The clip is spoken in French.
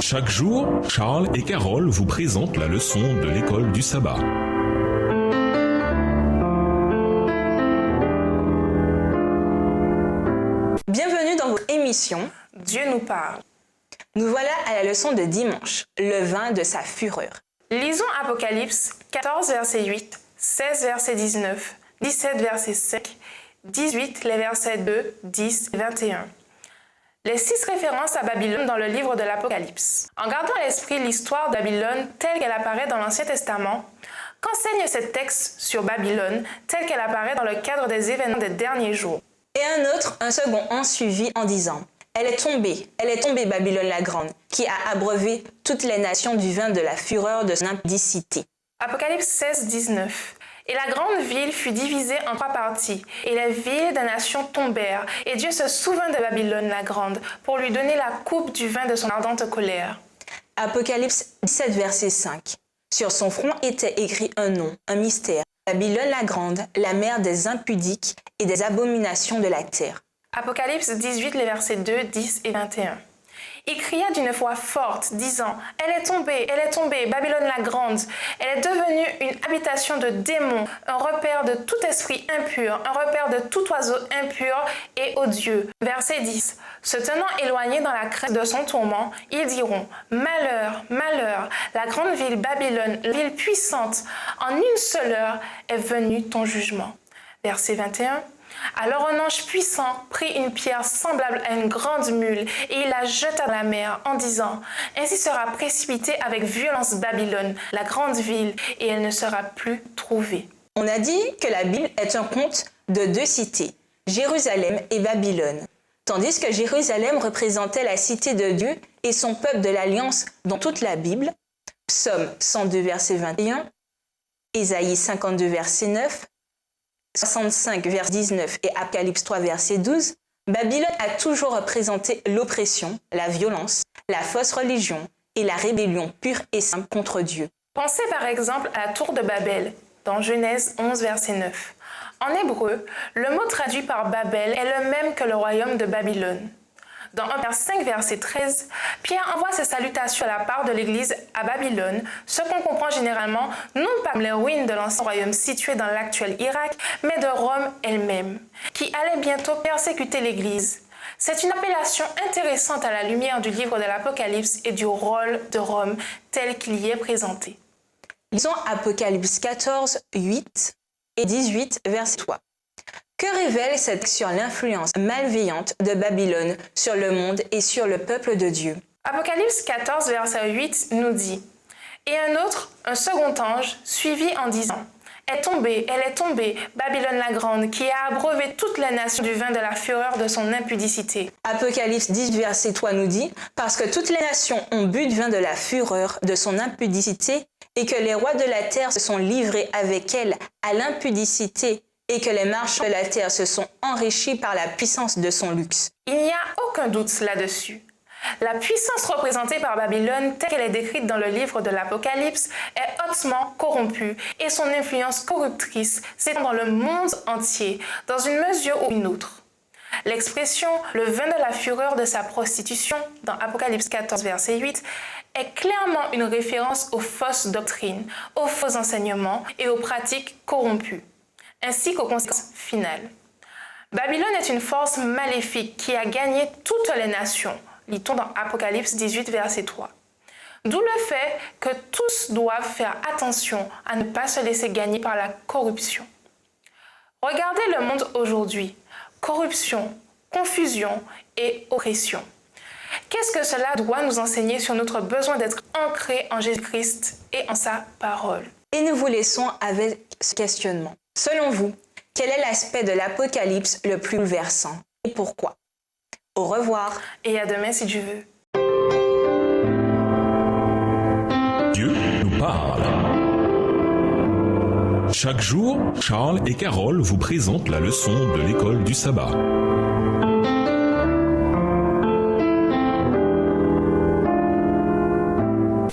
Chaque jour, Charles et Carole vous présentent la leçon de l'école du sabbat. Bienvenue dans votre émission Dieu nous parle. Nous voilà à la leçon de dimanche, le vin de sa fureur. Lisons Apocalypse 14, verset 8, 16, verset 19, 17, verset 5, 18, les versets 2, 10 et 21. Les 6 références à Babylone dans le livre de l'Apocalypse. En gardant à l'esprit l'histoire de Babylone telle qu'elle apparaît dans l'Ancien Testament, qu'enseigne ce texte sur Babylone telle qu'elle apparaît dans le cadre des événements des derniers jours? Et un second en suivit en disant « Elle est tombée, Babylone la grande, qui a abreuvé toutes les nations du vin de la fureur de son impudicité. » Apocalypse 16, 19. Et la grande ville fut divisée en 3 parties, et les villes des nations tombèrent, et Dieu se souvint de Babylone la grande, pour lui donner la coupe du vin de son ardente colère. Apocalypse 17, verset 5. Sur son front était écrit un nom, un mystère. Babylone la grande, la mère des impudiques et des abominations de la terre. Apocalypse 18, les versets 2, 10 et 21. Il cria d'une voix forte, disant « Elle est tombée, Babylone la grande. Elle est devenue une habitation de démons, un repère de tout esprit impur, un repère de tout oiseau impur et odieux. » Verset 10. Se tenant éloignés dans la crainte de son tourment, ils diront « Malheur, malheur, la grande ville Babylone, la ville puissante, en une seule heure est venu ton jugement. » Verset 21. Alors un ange puissant prit une pierre semblable à une grande mule et il la jeta dans la mer en disant « Ainsi sera précipitée avec violence Babylone, la grande ville, et elle ne sera plus trouvée. » On a dit que la Bible est un conte de 2 cités, Jérusalem et Babylone. Tandis que Jérusalem représentait la cité de Dieu et son peuple de l'Alliance dans toute la Bible, Psaume 102, verset 21, Ésaïe 52, verset 9, 65, verset 19 et Apocalypse 3, verset 12, Babylone a toujours représenté l'oppression, la violence, la fausse religion et la rébellion pure et simple contre Dieu. Pensez par exemple à la tour de Babel, dans Genèse 11, verset 9. En hébreu, le mot traduit par Babel est le même que le royaume de Babylone. Dans 1 Pierre 5, verset 13, Pierre envoie ses salutations à la part de l'Église à Babylone, ce qu'on comprend généralement non pas comme les ruines de l'ancien royaume situé dans l'actuel Irak, mais de Rome elle-même, qui allait bientôt persécuter l'Église. C'est une appellation intéressante à la lumière du livre de l'Apocalypse et du rôle de Rome tel qu'il y est présenté. Lisons Apocalypse 14, 8 et 18, verset 3. Que révèle cette texte sur l'influence malveillante de Babylone sur le monde et sur le peuple de Dieu? Apocalypse 14, verset 8 nous dit « Et un second ange, suivit en disant « Elle est tombée, Babylone la grande, qui a abreuvé toutes les nations du vin de la fureur de son impudicité. » Apocalypse 10, verset 3 nous dit « Parce que toutes les nations ont bu du vin de la fureur de son impudicité, et que les rois de la terre se sont livrés avec elle à l'impudicité, et que les marchands de la terre se sont enrichis par la puissance de son luxe. » Il n'y a aucun doute là-dessus. La puissance représentée par Babylone, telle qu'elle est décrite dans le livre de l'Apocalypse, est hautement corrompue et son influence corruptrice s'étend dans le monde entier, dans une mesure ou une autre. L'expression « le vin de la fureur de sa prostitution » dans Apocalypse 14, verset 8 est clairement une référence aux fausses doctrines, aux faux enseignements et aux pratiques corrompues, ainsi qu'aux conséquences finales. Babylone est une force maléfique qui a gagné toutes les nations, lit-on dans Apocalypse 18, verset 3. D'où le fait que tous doivent faire attention à ne pas se laisser gagner par la corruption. Regardez le monde aujourd'hui. Corruption, confusion et oppression. Qu'est-ce que cela doit nous enseigner sur notre besoin d'être ancrés en Jésus-Christ et en sa parole? Et nous vous laissons avec ce questionnement. Selon vous, quel est l'aspect de l'Apocalypse le plus bouleversant et pourquoi? Au revoir. Et à demain si Dieu veut. Dieu nous parle. Chaque jour, Charles et Carole vous présentent la leçon de l'école du sabbat.